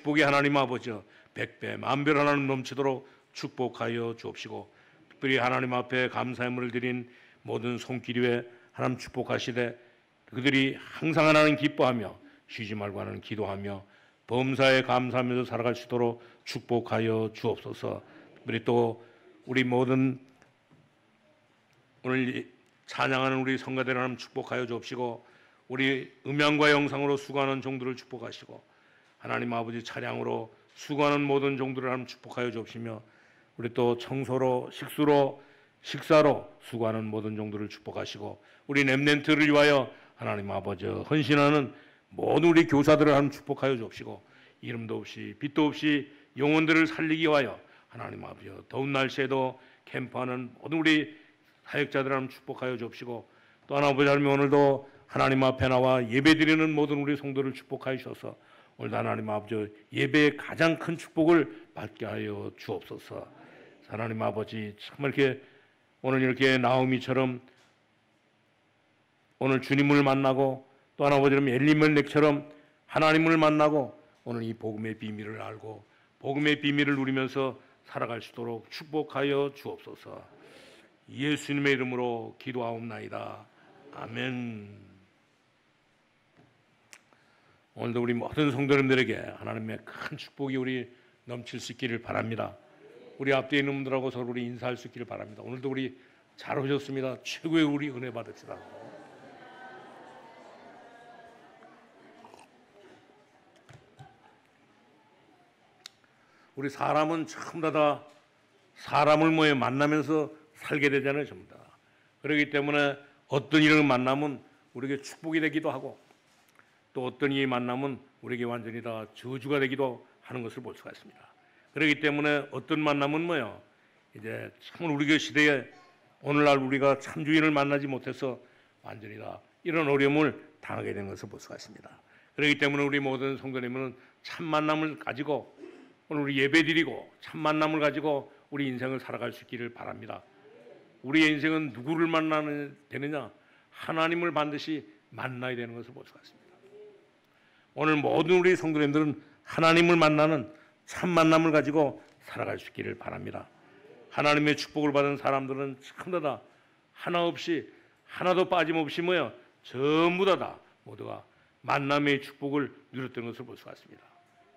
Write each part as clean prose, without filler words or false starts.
축복이 하나님 아버지 백배 만별 하나님 넘치도록 축복하여 주옵시고, 특별히 하나님 앞에 감사의 드린 모든 손길이에 하나님 축복하시되 그들이 항상 하나님 기뻐하며 쉬지 말고 하나님 기도하며 범사에 감사하면서 살아갈 수 있도록 축복하여 주옵소서. 특별히 또 우리 모든 오늘 찬양하는 우리 성가대를 하나님 축복하여 주옵시고, 우리 음향과 영상으로 수고하는 종들을 축복하시고, 하나님 아버지 차량으로 수고하는 모든 종들을 하나님 축복하여 주옵시며, 우리 또 청소로 식수로 식사로 수고하는 모든 종들을 축복하시고, 우리 렘넌트를 위하여 하나님 아버지 헌신하는 모든 우리 교사들을 하나님 축복하여 주옵시고, 이름도 없이 빛도 없이 영혼들을 살리기 위하여 하나님 아버지 더운 날씨에도 캠프하는 모든 우리 사역자들을 하나님 축복하여 주옵시고, 또 하나 아버지 하나님 오늘도 하나님 앞에 나와 예배드리는 모든 우리 성도를 축복하여 주셔서 오늘도 하나님 아버지 예배의 가장 큰 축복을 받게 하여 주옵소서. 하나님 아버지 정말 이렇게 오늘 이렇게 나오미처럼 오늘 주님을 만나고 또 하나 아버지처럼 엘리멜렉처럼 하나님을 만나고 오늘 이 복음의 비밀을 알고 복음의 비밀을 누리면서 살아갈 수 있도록 축복하여 주옵소서. 예수님의 이름으로 기도하옵나이다. 아멘. 오늘도 우리 모든 성도님들에게 하나님의 큰 축복이 우리 넘칠 수 있기를 바랍니다. 우리 앞에 있는 분들하고 서로 우리 인사할 수 있기를 바랍니다. 오늘도 우리 잘 오셨습니다. 최고의 우리 은혜 받읍시다. 우리 사람은 전부 다 사람을 모여 만나면서 살게 되잖아요, 전부 다. 그렇기 때문에 어떤 일을 만나면 우리에게 축복이 되기도 하고 또 어떤 일이 만나면 우리에게 완전히 다 저주가 되기도 하는 것을 볼 수가 있습니다. 그렇기 때문에 어떤 만남은 뭐요? 이제 참 우리 시대에 오늘날 우리가 참 주인을 만나지 못해서 완전히 다 이런 어려움을 당하게 되는 것을 볼 수가 있습니다. 그렇기 때문에 우리 모든 성도님은 참 만남을 가지고 오늘 우리 예배드리고 참 만남을 가지고 우리 인생을 살아갈 수 있기를 바랍니다. 우리의 인생은 누구를 만나야 되느냐? 하나님을 반드시 만나야 되는 것을 볼 수가 있습니다. 오늘 모든 우리 성도님들은 하나님을 만나는 참 만남을 가지고 살아갈 수 있기를 바랍니다. 하나님의 축복을 받은 사람들은 전부 다 하나 없이 하나도 빠짐없이 뭐요? 전부 다 모두가 만남의 축복을 누렸던 것을 볼 수가 있습니다.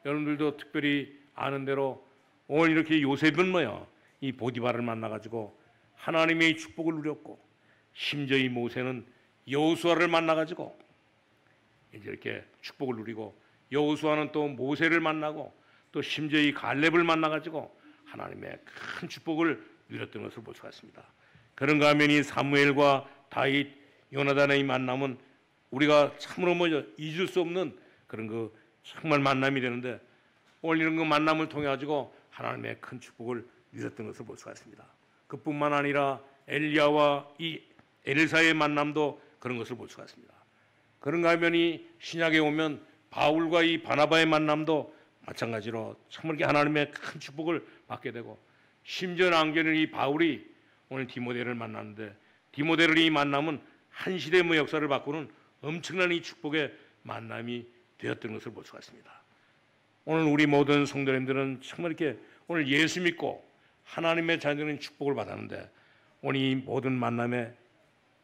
여러분들도 특별히 아는 대로 오늘 이렇게 요셉은 뭐요? 이 보디발을 만나가지고 하나님의 축복을 누렸고, 심지어 이 모세는 여호수아를 만나가지고 이제 이렇게 축복을 누리고, 여호수아는 또 모세를 만나고 또 심지어 이 갈렙을 만나가지고 하나님의 큰 축복을 누렸던 것을 볼 수가 있습니다. 그런가 하면 이 사무엘과 다윗, 요나단의 이 만남은 우리가 참으로 잊을 수 없는 그런 그 정말 만남이 되는데, 오늘 이런 그 만남을 통해 가지고 하나님의 큰 축복을 누렸던 것을 볼 수가 있습니다. 그뿐만 아니라 엘리야와 이 엘사의 만남도 그런 것을 볼 수가 있습니다. 그런가 하면 이 신약에 오면 바울과 이 바나바의 만남도 마찬가지로 정말 하나님의 큰 축복을 받게 되고, 심지어 안개는 이 바울이 오늘 디모데를 만났는데 디모데를 이 만남은 한 시대의 역사를 바꾸는 엄청난 이 축복의 만남이 되었던 것을 볼 수가 있습니다. 오늘 우리 모든 성도님들은 정말 이렇게 오늘 예수 믿고 하나님의 자녀인 축복을 받았는데, 오늘 이 모든 만남에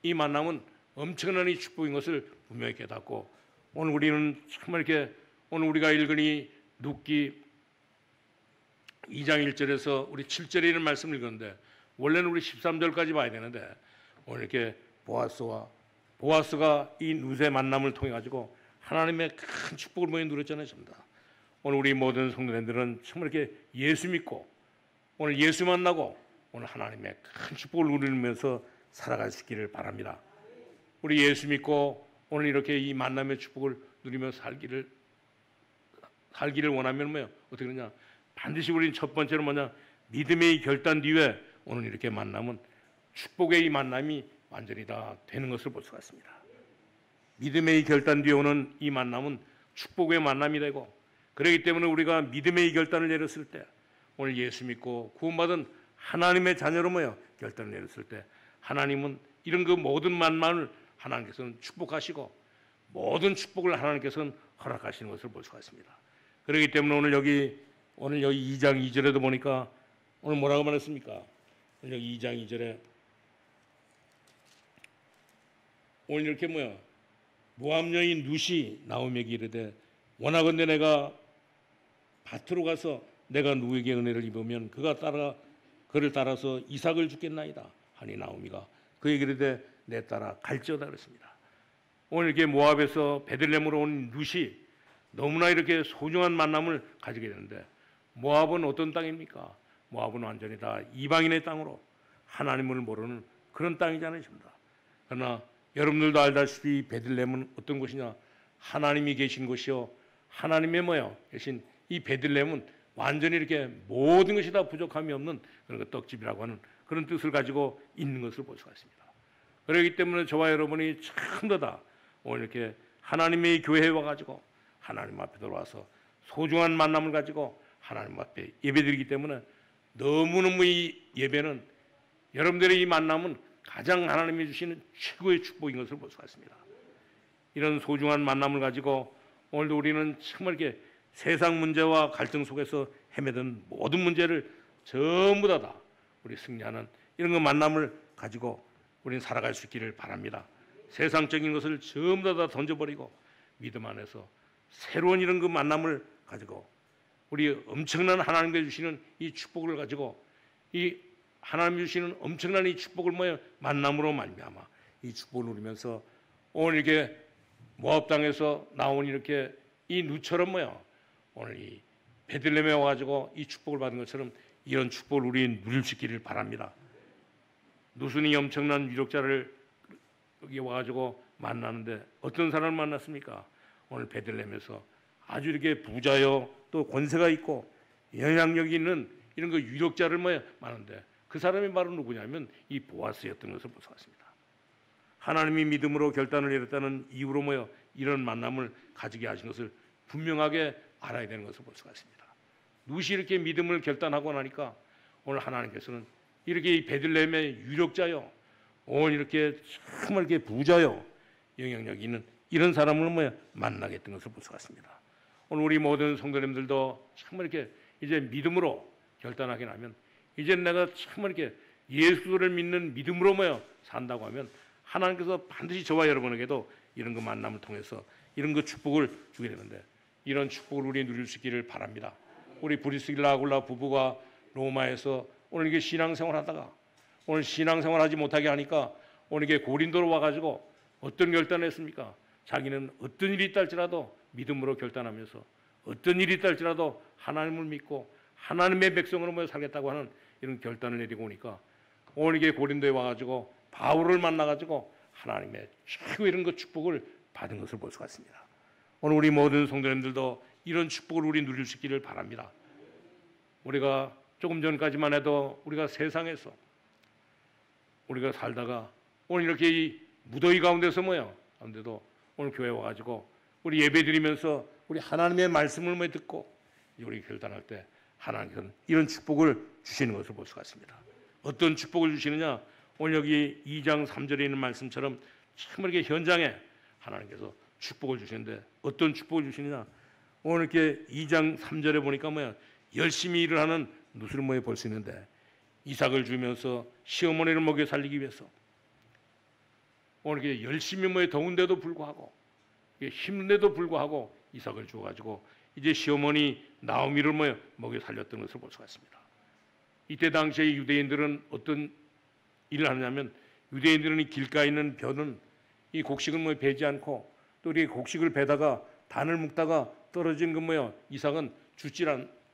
이 만남은 엄청난 이 축복인 것을 분명히 깨닫고, 오늘 우리는 정말 이렇게 오늘 우리가 읽은 이 룻기 2장 1절에서 우리 7절에 있는 말씀을 읽었는데, 원래는 우리 13절까지 봐야 되는데 오늘 이렇게 보아스가 이 룻의 만남을 통해 가지고 하나님의 큰 축복을 모여 누렸잖아요, 전부 다. 오늘 우리 모든 성도님들은 정말 이렇게 예수 믿고 오늘 예수 만나고 오늘 하나님의 큰 축복을 누리면서 살아갈 수 있기를 바랍니다. 우리 예수 믿고 오늘 이렇게 이 만남의 축복을 누리며 살기를 원하면 뭐예요? 어떻게 그러냐? 반드시 우리는 첫 번째로 믿음의 결단 뒤에 오늘 이렇게 만나면 축복의 이 만남이 완전히 다 되는 것을 볼 수가 있습니다. 믿음의 결단 뒤에 오는 이 만남은 축복의 만남이 되고, 그렇기 때문에 우리가 믿음의 결단을 내렸을 때 오늘 예수 믿고 구원받은 하나님의 자녀로 결단을 내렸을 때 하나님은 이런 그 모든 만남을 하나님께서는 축복하시고 모든 축복을 하나님께서는 허락하시는 것을 볼 수가 있습니다. 그렇기 때문에 오늘 여기 2장 2절에도 보니까 오늘 뭐라고 말했습니까? 오늘 여기 2장 2절에 오늘 이렇게 모압 여인 룻이 나오미에게 이르되 원하건대 내가 밭으로 가서 내가 누구에게 은혜를 입으면 그를 따라서 이삭을 주겠나이다 하니 나오미가 그에게 이르되 내 따라 갈지어다 그랬습니다. 오늘 이렇게 모압에서 베들레헴으로 온 룻이 너무나 이렇게 소중한 만남을 가지게 되는데 모압은 어떤 땅입니까? 모압은 완전히 다 이방인의 땅으로 하나님을 모르는 그런 땅이지 않으십니까? 그러나 여러분들도 알다시피 베들레헴은 어떤 곳이냐? 하나님이 계신 곳이요 하나님의 계신 이 베들레헴은 완전히 이렇게 모든 것이 다 부족함이 없는 그런 떡집이라고 하는 그런 뜻을 가지고 있는 것을 볼 수가 있습니다. 그렇기 때문에 저와 여러분이 전부 다 오늘 이렇게 하나님의 교회에 와가지고 하나님 앞에 들어와서 소중한 만남을 가지고 하나님 앞에 예배드리기 때문에 너무너무 이 예배는 여러분들의 이 만남은 가장 하나님이 주시는 최고의 축복인 것을 볼 수가 있습니다. 이런 소중한 만남을 가지고 오늘도 우리는 정말 이렇게 세상 문제와 갈등 속에서 헤매던 모든 문제를 전부 다 우리 승리하는 이런 만남을 가지고 우리는 살아갈 수 있기를 바랍니다. 세상적인 것을 전부 다 던져버리고 믿음 안에서 새로운 이런 만남을 가지고 우리 엄청난 하나님께 주시는 이 축복을 가지고 이 하나님 주시는 엄청난 이 축복을 만남으로 말미암아 이 축복을 누리면서 오늘 이렇게 모압 땅에서 나온 이렇게 이 룻처럼 오늘 이 베들레헴에 와가지고 이 축복을 받은 것처럼 이런 축복을 우리 누릴 수 있기를 바랍니다. 룻은 이 엄청난 유력자를 여기 와가지고 만나는데 어떤 사람을 만났습니까? 오늘 베들레헴에서 아주 이렇게 부자요 또 권세가 있고 영향력이 있는 이런 유력자를 많은데 그 사람이 바로 누구냐면 이 보아스였던 것을 볼 수 있습니다. 하나님이 믿음으로 결단을 내렸다는 이유로 이런 만남을 가지게 하신 것을 분명하게 알아야 되는 것을 볼 수가 있습니다. 룻이 이렇게 믿음을 결단하고 나니까 오늘 하나님께서는 이렇게 이 베들레헴의 유력자요 오늘 이렇게 정말 이렇게 부자요 영향력이 있는 이런 사람을 만나게 했던 것을 볼 수가 있습니다. 오늘 우리 모든 성도님들도 정말 이렇게 이제 믿음으로 결단하게 나면 이제 내가 정말 이렇게 예수를 믿는 믿음으로 산다고 하면 하나님께서 반드시 저와 여러분에게도 이런 만남을 통해서 이런 축복을 주게 되는데 이런 축복을 우리 누릴 수 있기를 바랍니다. 우리 브리스길라 아굴라 부부가 로마에서 오늘 이게 신앙생활 하다가 오늘 신앙생활 하지 못하게 하니까 오늘 이게 고린도로 와가지고 어떤 결단을 했습니까? 자기는 어떤 일이 있다 할지라도 믿음으로 결단하면서 어떤 일이 있다 할지라도 하나님을 믿고 하나님의 백성으로 살겠다고 하는 이런 결단을 내리고 오니까 오늘 이게 고린도에 와가지고 바울을 만나가지고 하나님의 최고 이런 축복을 받은 것을 볼 수가 있습니다. 오늘 우리 모든 성도님들도 이런 축복을 우리 누릴 수 있기를 바랍니다. 우리가 조금 전까지만 해도 우리가 세상에서 우리가 살다가 오늘 이렇게 이 무더위 가운데서 가운데도 오늘 교회 와가지고 우리 예배드리면서 우리 하나님의 말씀을 듣고 우리 결단할 때 하나님께서는 이런 축복을 주시는 것을 볼 수가 있습니다. 어떤 축복을 주시느냐? 오늘 여기 2장 3절에 있는 말씀처럼 정말 이렇게 현장에 하나님께서 축복을 주시는데 어떤 축복을 주시느냐? 오늘 이렇게 2장 3절에 보니까 열심히 일을 하는 룻을 볼 수 있는데 이삭을 주면서 시어머니를 먹여 살리기 위해서 오늘 이렇게 열심히 더운데도 불구하고 힘든데도 불구하고 이삭을 주어가지고 이제 시어머니 나오미를 먹여 살렸던 것을 볼 수가 있습니다. 이때 당시에 유대인들은 어떤 일을 하냐면 유대인들은 이 길가에 있는 벼는 이 곡식을 베지 않고 또 이 곡식을 베다가 단을 묶다가 떨어진 이삭은 죽지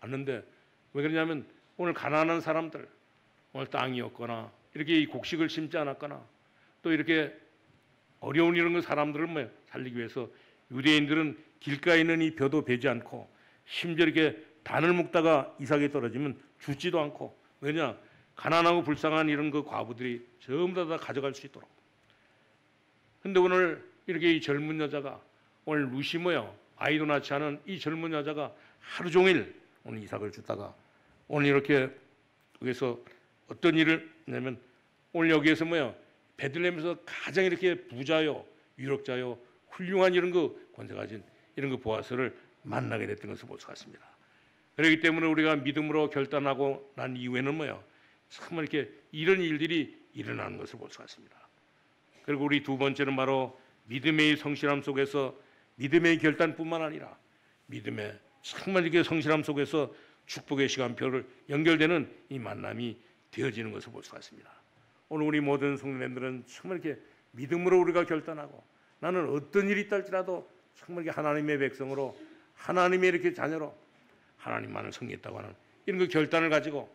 않는데 왜 그러냐면 오늘 가난한 사람들 오늘 땅이 없거나 이렇게 이 곡식을 심지 않았거나 또 이렇게 어려운 이런 사람들을 살리기 위해서 유대인들은 길가에 있는 이 벼도 베지 않고 심지어 이렇게 단을 묶다가 이삭이 떨어지면 죽지도 않고 왜냐 가난하고 불쌍한 이런 과부들이 전부 다 가져갈 수 있도록. 근데 오늘 이렇게 이 젊은 여자가 오늘 룻이 아이도 낳지 않은 이 젊은 여자가 하루 종일 오늘 이삭을 주다가 오늘 이렇게 여기서 어떤 일을 하냐면 오늘 여기에서 베들레헴에서 가장 이렇게 부자요 유력자요 훌륭한 이런 권세 가진 이런 보아스를 만나게 됐던 것을 볼 수가 있습니다. 그렇기 때문에 우리가 믿음으로 결단하고 난 이후에는 뭐예요? 정말 이렇게 이런 일들이 일어나는 것을 볼 수가 있습니다. 그리고 우리 두 번째는 바로 믿음의 성실함 속에서 믿음의 결단뿐만 아니라 믿음의 정말 이렇게 성실함 속에서 축복의 시간표를 연결되는 이 만남이 되어지는 것을 볼 수가 있습니다. 오늘 우리 모든 성도님들은 정말 이렇게 믿음으로 우리가 결단하고 나는 어떤 일이 있달지라도 정말 이렇게 하나님의 백성으로 하나님의 이렇게 자녀로 하나님만을 섬기겠다고 하는 이런 그 결단을 가지고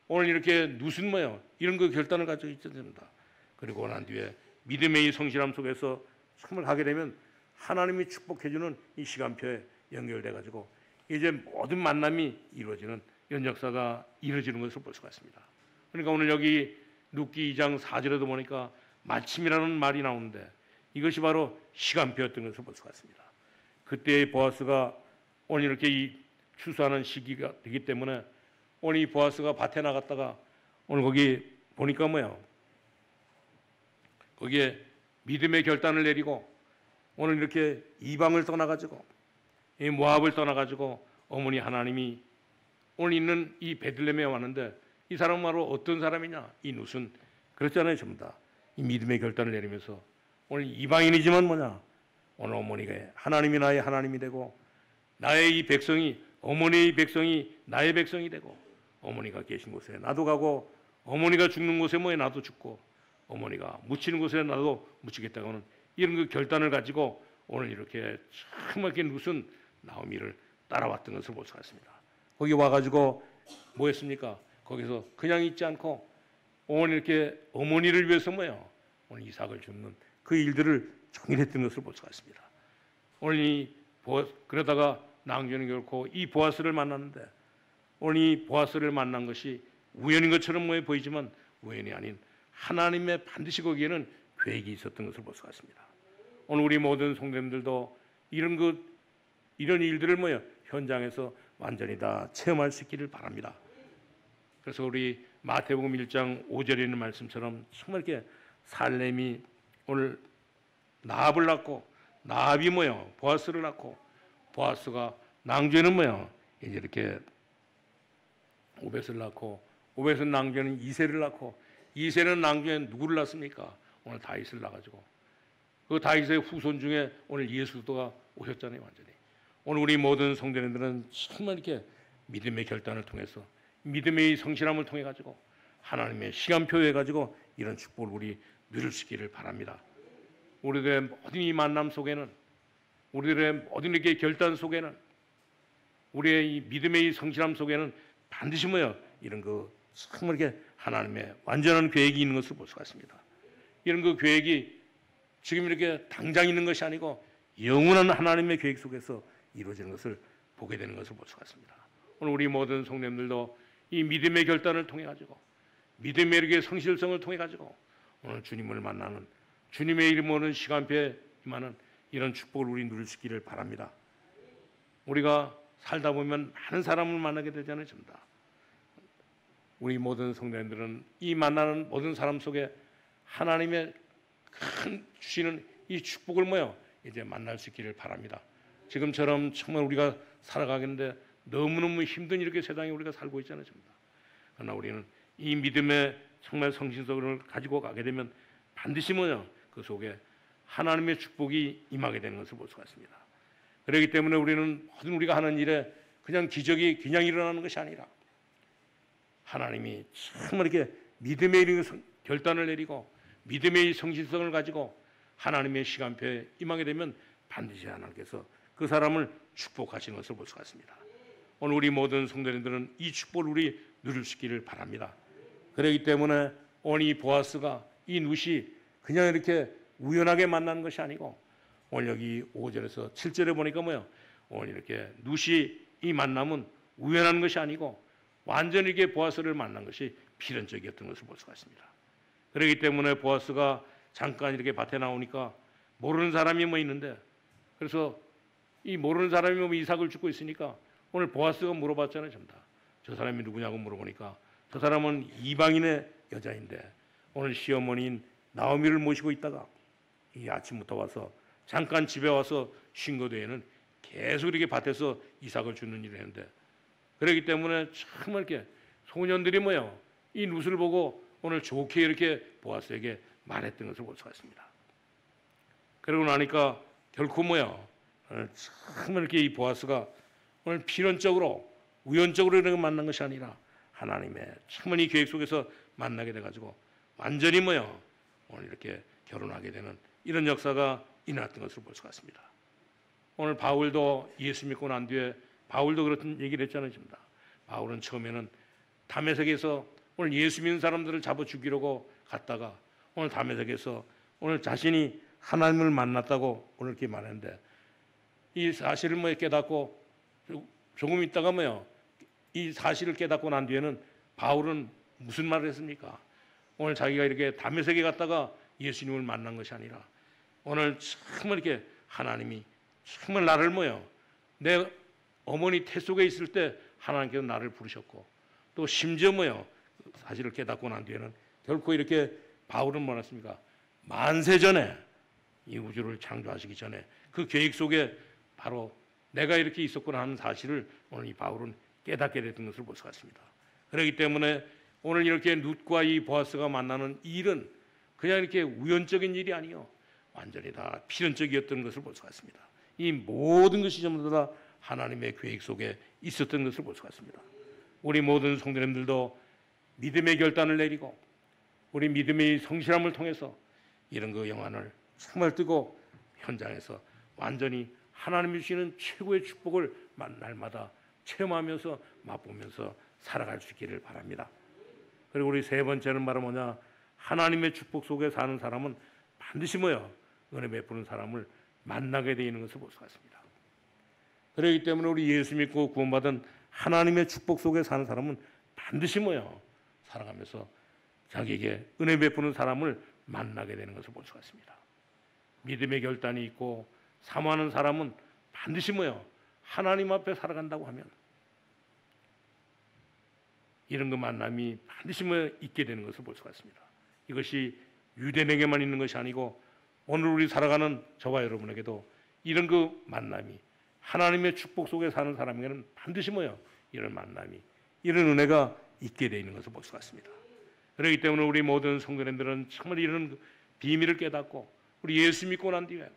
오늘 이렇게 누순 뭐요 이런 그 결단을 가지고 있어야 됩니다. 그리고 난 뒤에 믿음의 이 성실함 속에서 정말 가게 되면 하나님이 축복해주는 이 시간표에 연결돼 가지고 이제 모든 만남이 이루어지는 이런 역사가 이루어지는 것을 볼 수가 있습니다. 그러니까 오늘 여기 룻기 2장 4절에도 보니까 마침이라는 말이 나오는데 이것이 바로 시간표였던 것을 볼 수가 있습니다. 그때 보아스가 오늘 이렇게 이 추수하는 시기가 되기 때문에 오늘 이 보아스가 밭에 나갔다가 오늘 거기 보니까 뭐예요? 거기에 믿음의 결단을 내리고 오늘 이렇게 이방을 떠나가지고 이 모압을 떠나가지고 어머니 하나님이 오늘 있는 이 베들레헴에 왔는데 이 사람은 바로 어떤 사람이냐? 이 룻은 그렇잖아요. 전부 다 이 믿음의 결단을 내리면서 오늘 이방인이지만 뭐냐? 오늘 어머니가 하나님이 나의 하나님이 되고 나의 이 백성이 어머니의 백성이 나의 백성이 되고 어머니가 계신 곳에 나도 가고 어머니가 죽는 곳에 뭐에 나도 죽고 어머니가 묻히는 곳에 나도 묻히겠다고 하는 이런 그 결단을 가지고 오늘 이렇게 정말 이렇게 룻은 나오미를 따라왔던 것을 볼 수가 있습니다. 거기 와가지고 뭐 했습니까? 거기서 그냥 있지 않고 오늘 이렇게 어머니를 위해서 뭐예요? 오늘 이삭을 줍는 그 일들을 종일 했던 것을 볼 수가 있습니다. 오늘 그러다가 낭주는 결코 이 보아스를 만났는데 오늘 이 보아스를 만난 것이 우연인 것처럼 뭐 보이지만 우연이 아닌 하나님의 반드시 거기에는 계획이 있었던 것을 볼 수가 있습니다. 오늘 우리 모든 성도님들도 이런 일들을 뭐예요? 현장에서 완전히 다 체험할 수 있기를 바랍니다. 그래서 우리 마태복음 1장 5절에 있는 말씀처럼 정말 이렇게 살렘이 오늘 나합을 낳고 나합이 뭐예요? 보아스를 낳고 보아스가 낭주에는 뭐예요? 이제 이렇게 오벳을 낳고 오벳은 낭주에는 이새를 낳고 이새는 낭주에 누구를 낳습니까? 오늘 다윗을 낳아가지고 그 다윗의 후손 중에 오늘 예수도가 오셨잖아요. 완전히 오늘 우리 모든 성도님들은 정말 이렇게 믿음의 결단을 통해서 믿음의 성실함을 통해 가지고 하나님의 시간표에 가지고 이런 축복을 우리 누릴 수 있기를 바랍니다. 우리들의 모든 이 만남 속에는 우리들의 모든 이렇게 결단 속에는 우리의 이 믿음의 이 성실함 속에는 반드시 뭐요? 이런 그 정말 이렇게 하나님의 완전한 계획이 있는 것을 볼 수가 있습니다. 이런 그 계획이 지금 이렇게 당장 있는 것이 아니고 영원한 하나님의 계획 속에서 이루어지는 것을 보게 되는 것을 볼 수가 있습니다. 오늘 우리 모든 성도님들도 이 믿음의 결단을 통해 가지고 믿음의 이렇게 성실성을 통해 가지고 오늘 주님을 만나는 주님의 이름 오는 시간표에 임하는 이런 축복을 우리 누릴 수 있기를 바랍니다. 우리가 살다 보면 많은 사람을 만나게 되잖아요. 전부 다. 우리 모든 성도님들은 이 만나는 모든 사람 속에 하나님의 큰 주시는 이 축복을 뭐요? 이제 만날 수 있기를 바랍니다. 지금처럼 정말 우리가 살아가겠는데 너무너무 힘든 이렇게 세상에 우리가 살고 있잖아요. 전부 다. 그러나 우리는 이 믿음의 정말 성실성을 가지고 가게 되면 반드시 뭐요? 그 속에 하나님의 축복이 임하게 되는 것을 볼 수가 있습니다. 그렇기 때문에 우리는 모든 우리가 하는 일에 그냥 기적이 그냥 일어나는 것이 아니라 하나님이 정말 이렇게 믿음의 결단을 내리고 믿음의 성실성을 가지고 하나님의 시간표에 임하게 되면 반드시 하나님께서 그 사람을 축복하시는 것을 볼 수가 있습니다. 오늘 우리 모든 성도님들은 이 축복을 우리 누릴 수 있기를 바랍니다. 그렇기 때문에 오늘 이 보아스가 이 룻이 그냥 이렇게 우연하게 만난 것이 아니고 오늘 여기 5절에서 7절에 보니까 뭐예요? 오늘 이렇게 룻이 이 만남은 우연한 것이 아니고 완전히 이게 보아스를 만난 것이 필연적이었던 것을 볼 수가 있습니다. 그렇기 때문에 보아스가 잠깐 이렇게 밭에 나오니까 모르는 사람이 뭐 있는데 그래서 이 모르는 사람이 뭐 이삭을 죽고 있으니까 오늘 보아스가 물어봤잖아요. 전부 다. 저 사람이 누구냐고 물어보니까 저 사람은 이방인의 여자인데 오늘 시어머니인 나오미를 모시고 있다가 이 아침부터 와서 잠깐 집에 와서 쉰 것 외에는 계속 이렇게 밭에서 이삭을 주는 일을 했는데, 그렇기 때문에 정말 이렇게 소년들이 뭐요, 이 룻을 보고 오늘 좋게 이렇게 보아스에게 말했던 것을 볼 수가 있습니다. 그러고 나니까 결코 뭐요, 정말 이렇게 이 보아스가 오늘 필연적으로 우연적으로 이렇게 만난 것이 아니라 하나님의 정말 이 계획 속에서 만나게 돼가지고 완전히 뭐요, 오늘 이렇게 결혼하게 되는 이런 역사가 일어났던 것을 볼 수가 있습니다. 오늘 바울도 예수 믿고 난 뒤에 바울도 그렇던 얘기를 했잖아요. 바울은 처음에는 다메섹에서 오늘 예수 믿는 사람들을 잡아 죽이려고 갔다가 오늘 다메섹에서 오늘 자신이 하나님을 만났다고 오늘 이렇게 말했는데, 이 사실을 뭐 깨닫고 조금 있다가 뭐요, 이 사실을 깨닫고 난 뒤에는 바울은 무슨 말을 했습니까? 오늘 자기가 이렇게 다메섹에 갔다가 예수님을 만난 것이 아니라 오늘 정말 이렇게 하나님이 정말 나를 뭐요, 내 어머니 태 속에 있을 때 하나님께서 나를 부르셨고, 또 심지어 뭐요, 사실을 깨닫고 난 뒤에는 결코 이렇게 바울은 뭐랬습니까? 만세 전에 이 우주를 창조하시기 전에 그 계획 속에 바로 내가 이렇게 있었구나 하는 사실을 오늘 이 바울은 깨닫게 됐던 것을 볼 수가 있습니다. 그렇기 때문에 오늘 이렇게 룻과 이 보아스가 만나는 일은 그냥 이렇게 우연적인 일이 아니요, 완전히 다 필연적이었던 것을 볼 수가 있습니다. 이 모든 것이 전부 다 하나님의 계획 속에 있었던 것을 볼 수가 있습니다. 우리 모든 성도님들도 믿음의 결단을 내리고 우리 믿음의 성실함을 통해서 이런 그 영안을 정말 뜨고 현장에서 완전히 하나님이 주시는 최고의 축복을 날마다 체험하면서 맛보면서 살아갈 수 있기를 바랍니다. 그리고 우리 세 번째는 바로 뭐냐, 하나님의 축복 속에 사는 사람은 반드시 뭐요, 은혜 베푸는 사람을 만나게 되는 것을 볼 수가 있습니다. 그렇기 때문에 우리 예수 믿고 구원받은 하나님의 축복 속에 사는 사람은 반드시 뭐요, 살아가면서 자기에게 은혜 베푸는 사람을 만나게 되는 것을 볼 수가 있습니다. 믿음의 결단이 있고 사모하는 사람은 반드시 뭐요, 하나님 앞에 살아간다고 하면 이런 그 만남이 반드시 뭐 있게 되는 것을 볼 수가 있습니다. 이것이 유대인에게만 있는 것이 아니고 오늘 우리 살아가는 저와 여러분에게도 이런 그 만남이 하나님의 축복 속에 사는 사람에게는 반드시 뭐요, 이런 만남이, 이런 은혜가 있게 되어 있는 것을 볼 수가 있습니다. 그렇기 때문에 우리 모든 성도님들은 정말 이런 비밀을 깨닫고 우리 예수 믿고 난 뒤에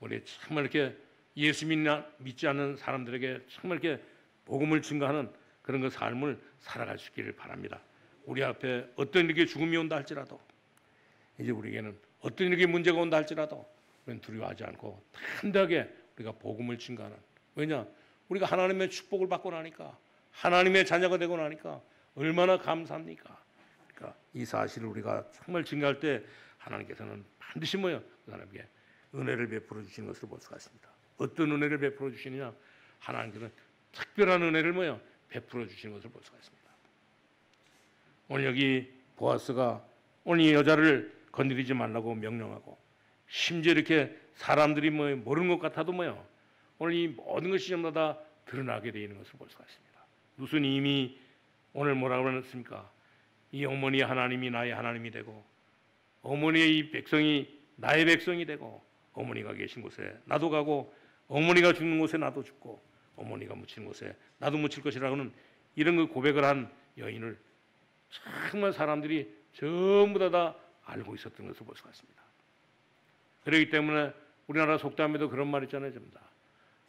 우리 정말 이렇게 예수 믿지 않는 사람들에게 정말 이렇게 복음을 증거하는 그런 그 삶을 살아갈 수 있기를 바랍니다. 우리 앞에 어떤 이렇게 죽음이 온다 할지라도, 이제 우리에게는 어떤 이렇게 문제가 온다 할지라도 우리는 두려워하지 않고 담대하게 우리가 복음을 증거하는, 왜냐, 우리가 하나님의 축복을 받고 나니까, 하나님의 자녀가 되고 나니까 얼마나 감사합니까? 그러니까 이 사실을 우리가 정말 증거할 때 하나님께서는 반드시 뭐요, 그 사람에게 은혜를 베풀어 주시는 것을 볼 수가 있습니다. 어떤 은혜를 베풀어 주시느냐, 하나님께서는 특별한 은혜를 뭐요, 베풀어 주시는 것을 볼 수가 있습니다. 오늘 여기 보아스가 오늘 이 여자를 건드리지 말라고 명령하고, 심지어 이렇게 사람들이 뭐 모르는 것 같아도 뭐요, 오늘 이 모든 것이 전부 다 드러나게 되어 있는 것을 볼 수가 있습니다. 무슨 이미 오늘 뭐라고 그랬습니까? 이 어머니 하나님이 나의 하나님이 되고, 어머니의 이 백성이 나의 백성이 되고, 어머니가 계신 곳에 나도 가고, 어머니가 죽는 곳에 나도 죽고, 어머니가 묻히는 곳에 나도 묻힐 것이라고는 이런 그 고백을 한 여인을 정말 사람들이 전부 다 알고 있었던 것을 볼 수가 있습니다. 그렇기 때문에 우리나라 속담에도 그런 말 있잖아요. 전부 다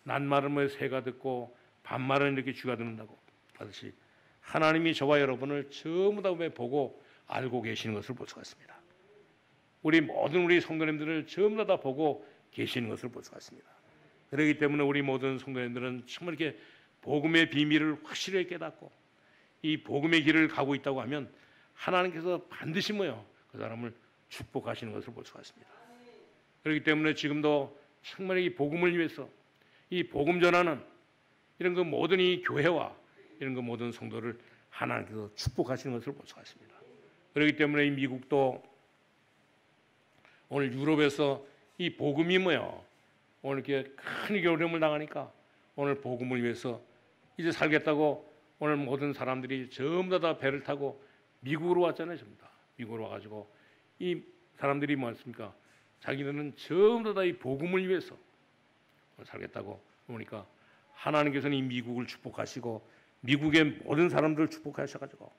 낱말은 뭐 새가 듣고 반말은 이렇게 쥐가 듣는다고 하듯이 하나님이 저와 여러분을 전부 다 보고 알고 계시는 것을 볼 수가 있습니다. 우리 모든 우리 성도님들을 전부 다 보고 계시는 것을 볼 수가 있습니다. 그렇기 때문에 우리 모든 성도님들은 정말 이렇게 복음의 비밀을 확실히 깨닫고 이 복음의 길을 가고 있다고 하면 하나님께서 반드시 뭐요, 그 사람을 축복하시는 것을 볼 수가 있습니다. 그렇기 때문에 지금도 정말 이 복음을 위해서 이 복음 전하는 이런 그 모든 이 교회와 이런 그 모든 성도를 하나님께서 축복하시는 것을 볼 수가 있습니다. 그렇기 때문에 이 미국도 오늘 유럽에서 이 복음이 뭐요, 오늘 이렇게 큰 어려움을 당하니까 오늘 복음을 위해서 이제 살겠다고 오늘 모든 사람들이 전부 다 배를 타고 미국으로 왔잖아요. 전부 다 미국으로 와가지고 이 사람들이 뭐였습니까? 자기들은 전부 다 이 복음을 위해서 살겠다고 보니까 하나님께서는 이 미국을 축복하시고 미국의 모든 사람들을 축복하셔가지고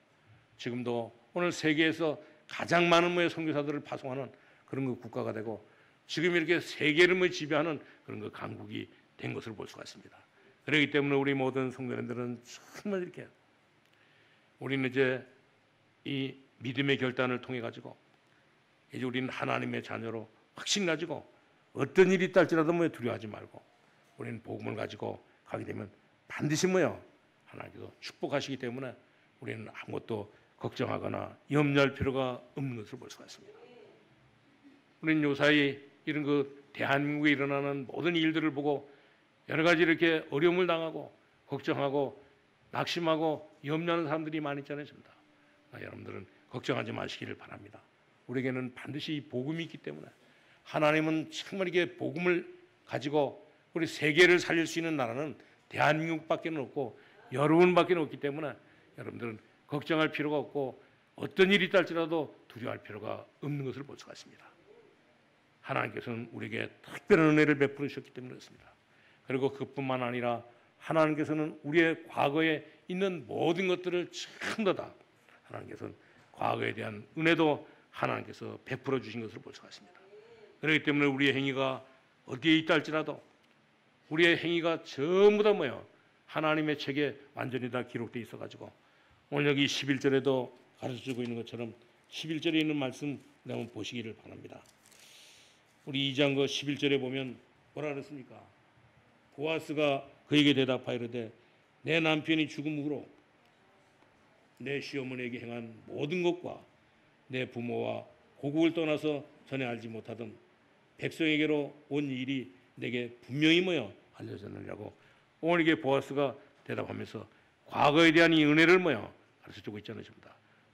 지금도 오늘 세계에서 가장 많은 선교사들을 파송하는 그런 그 국가가 되고 지금 이렇게 세계를 지배하는 그런 그 강국이 된 것을 볼 수가 있습니다. 그렇기 때문에 우리 모든 성도님들은 정말 이렇게 우리는 이제 이 믿음의 결단을 통해 가지고 이제 우리는 하나님의 자녀로 확신 가지고 어떤 일이 있다 할지라도 두려워하지 말고 우리는 복음을 가지고 가게 되면 반드시 하나님께서 축복하시기 때문에 우리는 아무것도 걱정하거나 염려할 필요가 없는 것을 볼 수가 있습니다. 우리는 요사이 이런 그 대한민국에 일어나는 모든 일들을 보고 여러 가지 이렇게 어려움을 당하고 걱정하고 낙심하고 염려하는 사람들이 많이 있잖아요. 여러분들은 걱정하지 마시기를 바랍니다. 우리에게는 반드시 이 복음이 있기 때문에 하나님은 정말 이게 복음을 가지고 우리 세계를 살릴 수 있는 나라는 대한민국밖에 없고 여러분밖에 없기 때문에 여러분들은 걱정할 필요가 없고 어떤 일이 있다 할지라도 두려워할 필요가 없는 것을 볼 수가 있습니다. 하나님께서는 우리에게 특별한 은혜를 베풀으셨기 때문에 그렇습니다. 그리고 그뿐만 아니라 하나님께서는 우리의 과거에 있는 모든 것들을 전부 다 하나님께서는 과거에 대한 은혜도 하나님께서 베풀어 주신 것을 볼 수가 있습니다. 그렇기 때문에 우리의 행위가 어디에 있다 할지라도 우리의 행위가 전부 다 하나님의 책에 완전히 다 기록되어 있어가지고 오늘 여기 11절에도 가르쳐주고 있는 것처럼 11절에 있는 말씀 한번 보시기를 바랍니다. 우리 2장 11절에 보면 뭐라 그랬습니까? 보아스가 그에게 대답하여 이르되 내 남편이 죽은 후로 내 시어머니에게 행한 모든 것과 내 부모와 고국을 떠나서 전에 알지 못하던 백성에게로 온 일이 내게 분명히 알려졌느냐고 오늘 이게 보아스가 대답하면서 과거에 대한 이 은혜를 가르쳐주고 있잖아요.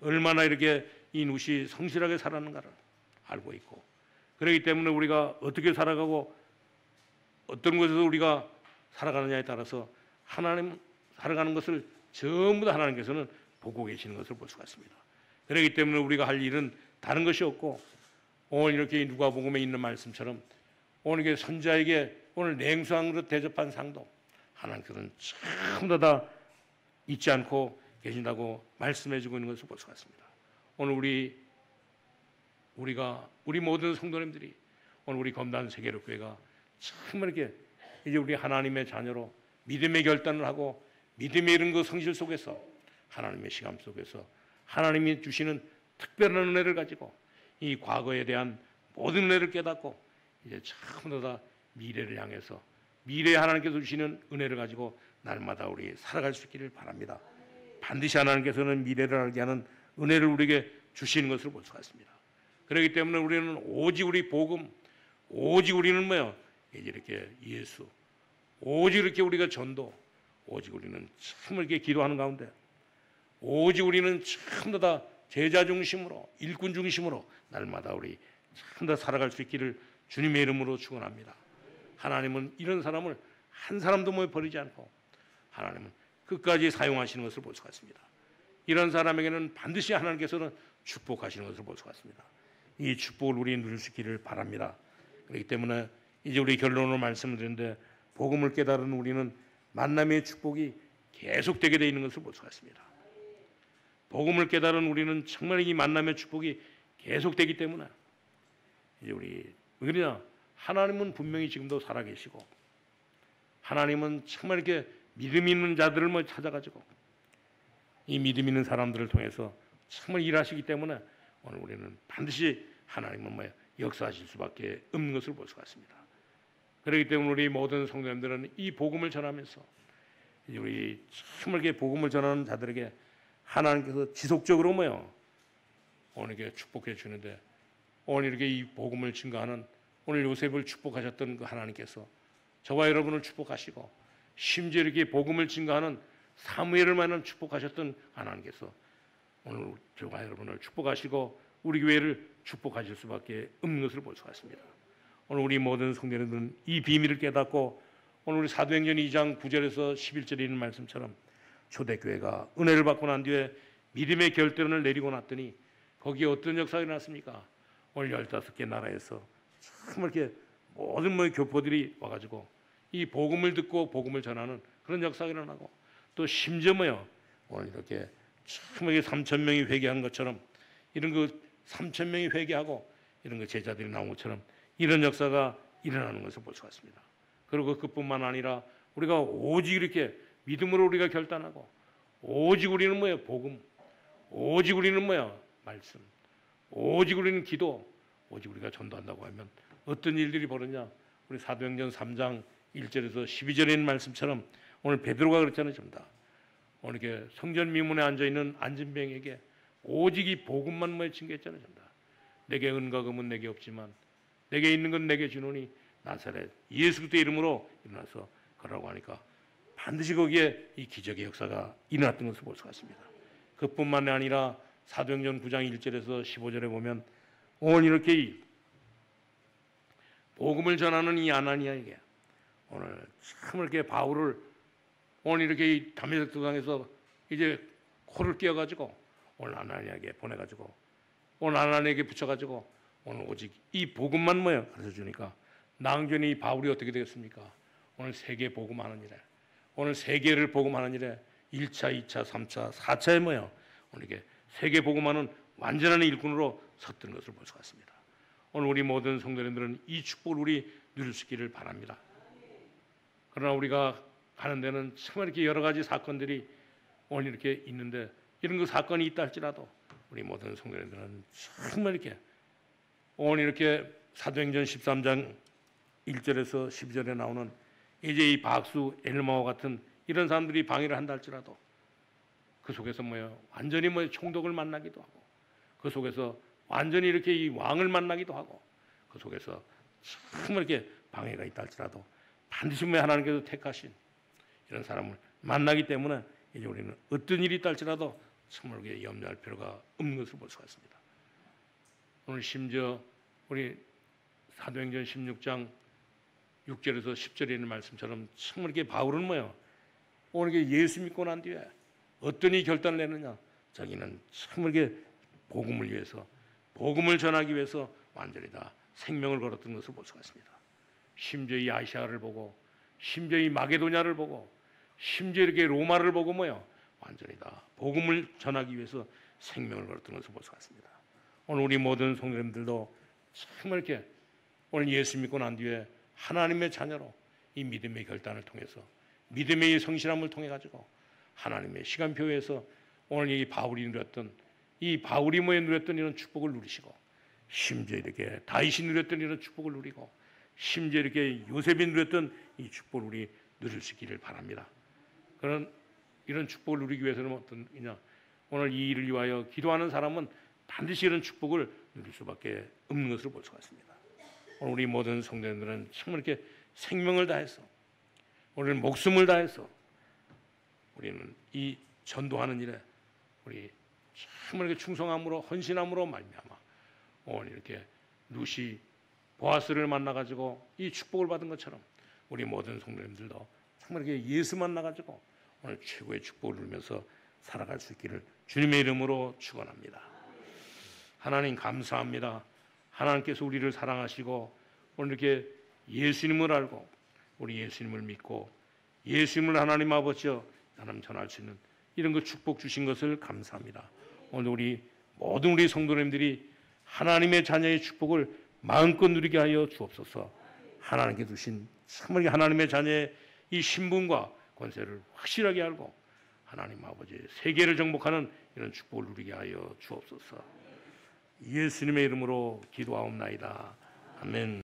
얼마나 이렇게 이 룻이 성실하게 살았는가를 알고 있고 그렇기 때문에 우리가 어떻게 살아가고 어떤 곳에서 우리가 살아가느냐에 따라서 하나님 살아가는 것을 전부 다 하나님께서는 보고 계시는 것을 볼 수가 있습니다. 그렇기 때문에 우리가 할 일은 다른 것이 없고 오늘 이렇게 누가복음에 있는 말씀처럼 오늘 이게 선자에게 오늘 냉수한 그릇 대접한 상도 하나님께서는 전부 다 잊지 않고 계신다고 말씀해주고 있는 것을 볼 수가 있습니다. 오늘 우리 모든 성도님들이 오늘 우리 검단 세계로교회가 정말 이렇게 이제 우리 하나님의 자녀로 믿음의 결단을 하고 믿음의 이런 그 성실 속에서 하나님의 시간 속에서 하나님이 주시는 특별한 은혜를 가지고 이 과거에 대한 모든 은혜를 깨닫고 이제 전부 다 미래를 향해서 미래에 하나님께서 주시는 은혜를 가지고 날마다 우리 살아갈 수 있기를 바랍니다. 반드시 하나님께서는 미래를 알게 하는 은혜를 우리에게 주시는 것을 볼 수가 있습니다. 그렇기 때문에 우리는 오직 우리 복음, 오직 우리는 이제 이렇게 예수, 오직 이렇게 우리가 전도, 오직 우리는 정말 이렇게 기도하는 가운데 오직 우리는 전부 다 제자 중심으로 일꾼 중심으로 날마다 우리 전부 다 살아갈 수 있기를 주님의 이름으로 축원합니다. 하나님은 이런 사람을 한 사람도 버리지 않고 하나님은 끝까지 사용하시는 것을 볼 수가 있습니다. 이런 사람에게는 반드시 하나님께서는 축복하시는 것을 볼 수가 있습니다. 이 축복을 우리 누릴 수 있기를 바랍니다. 그렇기 때문에 이제 우리 결론으로 말씀을 드리는데 복음을 깨달은 우리는 만남의 축복이 계속되게 되어 있는 것을 볼 수가 있습니다. 복음을 깨달은 우리는 정말 이 만남의 축복이 계속되기 때문에 이제 우리가 하나님은 분명히 지금도 살아계시고 하나님은 정말 이렇게 믿음 있는 자들을 찾아가지고 이 믿음 있는 사람들을 통해서 정말 일하시기 때문에 오늘 우리는 반드시 하나님은 역사하실 수밖에 없는 것을 볼 수가 있습니다. 그렇기 때문에 우리 모든 성도님들은 이 복음을 전하면서 이제 우리 정말 이렇게 복음을 전하는 자들에게 하나님께서 지속적으로 오늘 이렇게 축복해 주는데 오늘 이렇게 이 복음을 증거하는 오늘 요셉을 축복하셨던 그 하나님께서 저와 여러분을 축복하시고 심지어 이렇게 복음을 증거하는 사무엘을 만난 축복하셨던 하나님께서 오늘 저와 여러분을 축복하시고 우리 교회를 축복하실 수밖에 없는 것을 볼 수가 있습니다. 오늘 우리 모든 성도님들은 이 비밀을 깨닫고 오늘 우리 사도행전 2장 9절에서 11절에 있는 말씀처럼 초대교회가 은혜를 받고 난 뒤에 믿음의 결단을 내리고 났더니 거기에 어떤 역사가 일어났습니까? 오늘 15개 나라에서 정말 이렇게 모든 교포들이 와가지고 이 복음을 듣고 복음을 전하는 그런 역사가 일어나고, 또 심지어 뭐요, 오늘 이렇게 참하게 3천 명이 회개한 것처럼, 이런 그 3천 명이 회개하고 이런 그 제자들이 나온 것처럼 이런 역사가 일어나는 것을 볼 수가 있습니다. 그리고 그뿐만 아니라 우리가 오직 이렇게 믿음으로 우리가 결단하고, 오직 우리는 뭐예요, 복음, 오직 우리는 뭐야, 말씀, 오직 우리는 기도, 오직 우리가 전도한다고 하면 어떤 일들이 벌어지냐. 우리 사도행전 3장 1절에서 12절에 있는 말씀처럼 오늘 베드로가 그랬잖아요. 전다. 오늘 이렇게 성전 미문에 앉아 있는 안진뱅에게 오직 이 복음만 뭐에 증거했잖아요. 전다. 내게 은과 금은 내게 없지만 내게 있는 건 내게 주노니 나사렛 예수 그리스도의 이름으로 일어나서 걸으라고 하니까 반드시 거기에 이 기적의 역사가 일어났던 것을 볼 수가 있습니다. 그뿐만 아니라 사도행전 9장 1절에서 15절에 보면 오늘 이렇게 이 복음을 전하는 이 아나니아에게 오늘 참 이렇게 바울을 오늘 이렇게 이 다메섹 도상에서 이제 코를 끼어가지고 오늘 아나니아에게 보내가지고 오늘 아나니아에게 붙여가지고 오늘 오직 이 복음만 뭐야 가르쳐 주니까 낭전히 이 바울이 어떻게 되겠습니까? 오늘 세계 복음하는 일에, 오늘 세계를 복음하는 일에 1차, 2차, 3차, 4차에 뭐야 오늘 이게 세계 복음하는 완전한 일꾼으로 섰던 것을 볼 수가 있습니다. 오늘 우리 모든 성도님들은 이 축복을 우리 누릴 수 있기를 바랍니다. 그러나 우리가 가는 데는 정말 이렇게 여러 가지 사건들이 오늘 이렇게 있는데, 이런 그 사건이 있다 할지라도 우리 모든 성도님들은 정말 이렇게 오늘 이렇게 사도행전 13장 1절에서 12절에 나오는 이제 이 박수, 엘마와 같은 이런 사람들이 방해를 한다 할지라도 그 속에서 뭐예요? 완전히 뭐 총독을 만나기도 하고, 그 속에서 완전히 이렇게 이 왕을 만나기도 하고, 그 속에서 정말 이렇게 방해가 있다 할지라도 반드시 뭐 하나님께서 택하신 이런 사람을 만나기 때문에 이제 우리는 어떤 일이 있다 할지라도 정말 우리가 염려할 필요가 없는 것을 볼 수가 있습니다. 오늘 심지어 우리 사도행전 16장 6절에서 10절에 있는 말씀처럼 정말 이렇게 바울은 뭐예요? 오늘 이게 예수 믿고 난 뒤에 어떤 이 결단을 내느냐? 자기는 정말 이렇게 복음을 위해서, 복음을 전하기 위해서 완전히 다 생명을 걸었던 것을 볼 수가 있습니다. 심지어 이 아시아를 보고, 심지어 이 마게도냐를 보고, 심지어 이렇게 로마를 보고 뭐요? 완전히 다 복음을 전하기 위해서 생명을 걸었던 것을 볼 수가 있습니다. 오늘 우리 모든 성도님들도 정말 이렇게 오늘 예수 믿고 난 뒤에 하나님의 자녀로 이 믿음의 결단을 통해서, 믿음의 성실함을 통해 가지고 하나님의 시간표에서 오늘 이 바울이 누렸던, 이 바울이 뭐에 누렸던 이런 축복을 누리시고, 심지어 이렇게 다윗이 누렸던 이런 축복을 누리고, 심지어 이렇게 요셉이 누렸던 이 축복을 우리 누릴 수 있기를 바랍니다. 그런 이런 축복을 누리기 위해서는 어떤 이냐? 오늘 이 일을 위하여 기도하는 사람은 반드시 이런 축복을 누릴 수밖에 없는 것으로 볼 수가 있습니다. 오늘 우리 모든 성도님들은 정말 이렇게 생명을 다해서, 오늘 목숨을 다해서 우리는 이 전도하는 일에 우리 정말 이렇게 충성함으로, 헌신함으로 말미암아 오늘 이렇게 루시 보아스를 만나가지고 이 축복을 받은 것처럼 우리 모든 성도님들도 정말 이렇게 예수 만나가지고 오늘 최고의 축복을 누리면서 살아갈 수 있기를 주님의 이름으로 축원합니다. 하나님 감사합니다. 하나님께서 우리를 사랑하시고 오늘 이렇게 예수님을 알고 우리 예수님을 믿고 예수님을 하나님 아버지여 하나님 전할 수 있는 이런 그 축복 주신 것을 감사합니다. 오늘 우리 모든 우리 성도님들이 하나님의 자녀의 축복을 마음껏 누리게 하여 주옵소서. 하나님께 주신 정말 하나님의 자녀의 이 신분과 권세를 확실하게 알고 하나님 아버지 세계를 정복하는 이런 축복을 누리게 하여 주옵소서. 예수님의 이름으로 기도하옵나이다. 아멘.